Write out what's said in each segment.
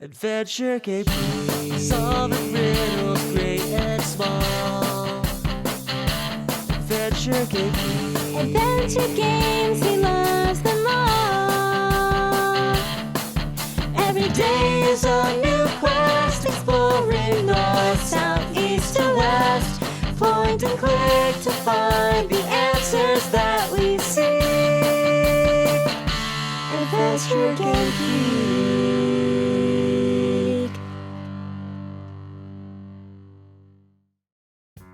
Adventure game, solving riddles great and small. Adventure game, Adventure games, he loves them all. every day is a new quest, exploring north, south, east to west. Point and click to find the answers that we seek. Adventure Game Geek.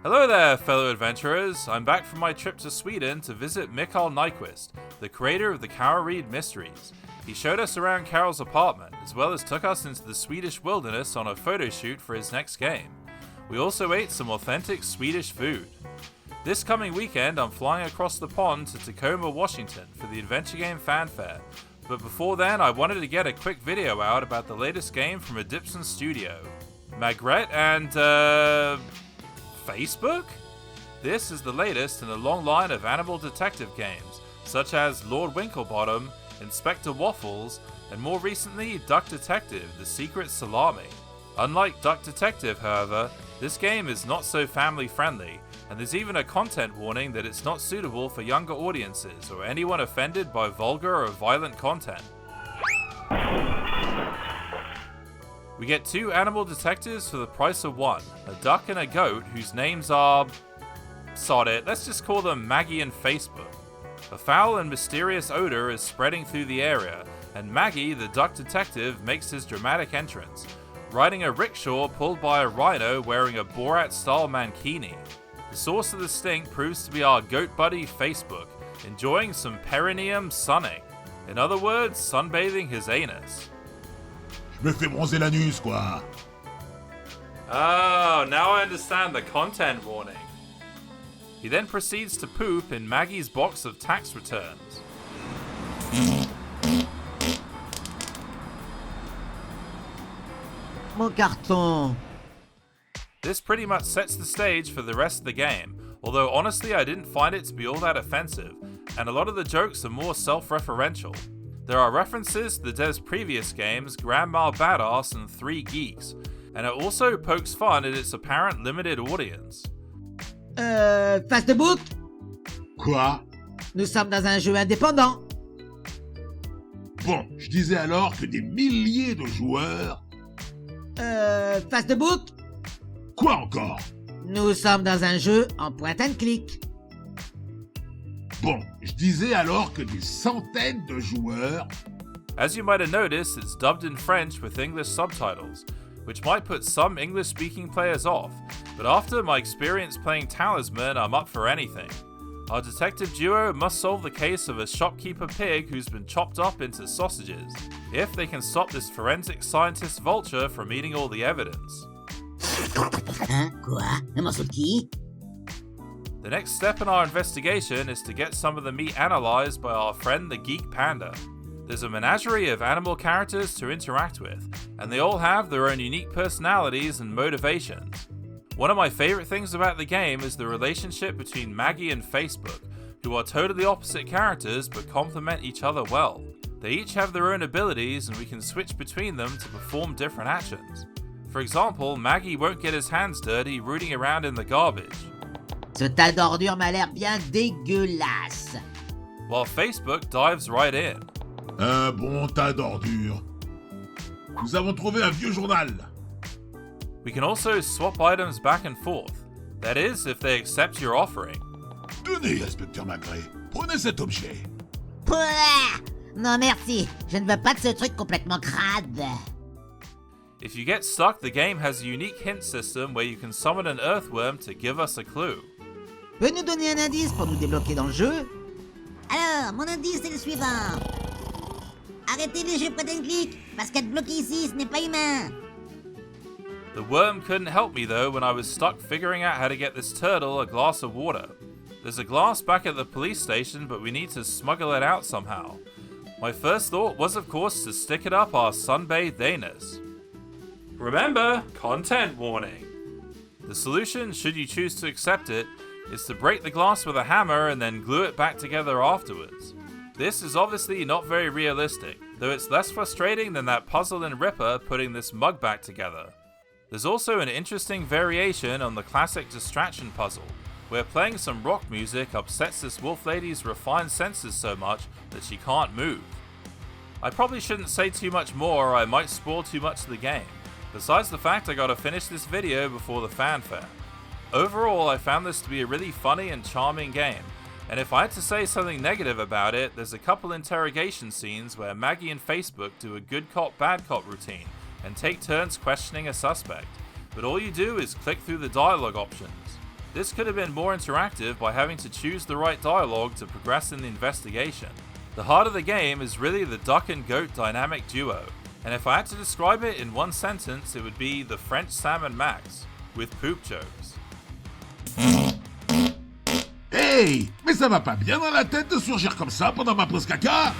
Hello there, fellow adventurers. I'm back from my trip to Sweden to visit Mikael Nyquist, the creator of the Carol Reed Mysteries. He showed us around Carol's apartment, as well as took us into the Swedish wilderness on a photo shoot for his next game. We also ate some authentic Swedish food. This coming weekend, I'm flying across the pond to Tacoma, Washington for the Adventure Game Fanfare. But before then, I wanted to get a quick video out about the latest game from a Dipson studio. Magret and, FaceDeBouc? This is the latest in a long line of animal detective games, such as Lord Winklebottom, Inspector Waffles, and more recently, Duck Detective: The Secret Salami. Unlike Duck Detective, however, this game is not so family friendly, and there's even a content warning that it's not suitable for younger audiences or anyone offended by vulgar or violent content. We get two animal detectives for the price of one, a duck and a goat whose names are... sod it, let's just call them Maggie and FaceDeBouc. A foul and mysterious odor is spreading through the area, and Maggie, the duck detective, makes his dramatic entrance, riding a rickshaw pulled by a rhino wearing a Borat-style mankini. The source of the stink proves to be our goat buddy FaceDeBouc, enjoying some perineum sunning. In other words, sunbathing his anus. Je me fais bronzer l'anus, quoi. Oh, now I understand the content warning. He then proceeds to poop in Maggie's box of tax returns. Mon carton. This pretty much sets the stage for the rest of the game, although honestly I didn't find it to be all that offensive, and a lot of the jokes are more self-referential. There are references to the dev's previous games, Grandma Badass and 3 Geeks, and it also pokes fun at its apparent limited audience. FaceDeBouc, Quoi? nous sommes dans un jeu indépendant. Bon, je disais alors que des milliers de joueurs... FaceDeBouc, Quoi encore? nous sommes dans un jeu en point and click. Bon, je disais alors que des centaines de joueurs... As you might have noticed, it's dubbed in French with English subtitles, which might put some English-speaking players off, but after my experience playing Talisman, I'm up for anything. Our detective duo must solve the case of a shopkeeper pig who's been chopped up into sausages, if they can stop this forensic scientist vulture from eating all the evidence. Hein? Quoi? Un morceau de qui? The next step in our investigation is to get some of the meat analyzed by our friend the Geek Panda. There's a menagerie of animal characters to interact with, and they all have their own unique personalities and motivations. One of my favorite things about the game is the relationship between Maggie and FaceDeBouc, who are totally opposite characters but complement each other well. They each have their own abilities and we can switch between them to perform different actions. For example, Maggie won't get his hands dirty rooting around in the garbage, Ce tas d'ordures m'a l'air bien dégueulasse. while FaceDeBouc dives right in. Un bon tas d'ordures. Nous avons trouvé un vieux journal. We can also swap items back and forth, that is, if they accept your offering. Tenez, inspecteur Magret, prenez cet objet. Pouah! Non merci, je ne veux pas de ce truc complètement crade. If you get stuck, the game has a unique hint system where you can summon an earthworm to give us a clue. Peux nous donner un indice pour nous débloquer dans le jeu? Alors, mon indice est le suivant. Arrêtez les jeux point and click, parce qu'être bloqué ici, ce n'est pas humain. The worm couldn't help me though when I was stuck figuring out how to get this turtle a glass of water. There's a glass back at the police station, but we need to smuggle it out somehow. My first thought was of course to stick it up our sunbathed anus. Remember, content warning. The solution, should you choose to accept it, is to break the glass with a hammer and then glue it back together afterwards. This is obviously not very realistic, though it's less frustrating than that puzzle in Ripper putting this mug back together. There's also an interesting variation on the classic distraction puzzle, where playing some rock music upsets this wolf lady's refined senses so much that she can't move. I probably shouldn't say too much more or I might spoil too much of the game, besides the fact I gotta finish this video before the fanfare. Overall, I found this to be a really funny and charming game, and if I had to say something negative about it, there's a couple interrogation scenes where Maggie and FaceDeBouc do a good cop bad cop routine and take turns questioning a suspect, but all you do is click through the dialogue options. This could have been more interactive by having to choose the right dialogue to progress in the investigation. The heart of the game is really the duck and goat dynamic duo, and if I had to describe it in one sentence, it would be the French Sam and Max, with poop jokes. Hey, mais ça va pas bien dans la tête de surgir comme ça pendant ma pause caca?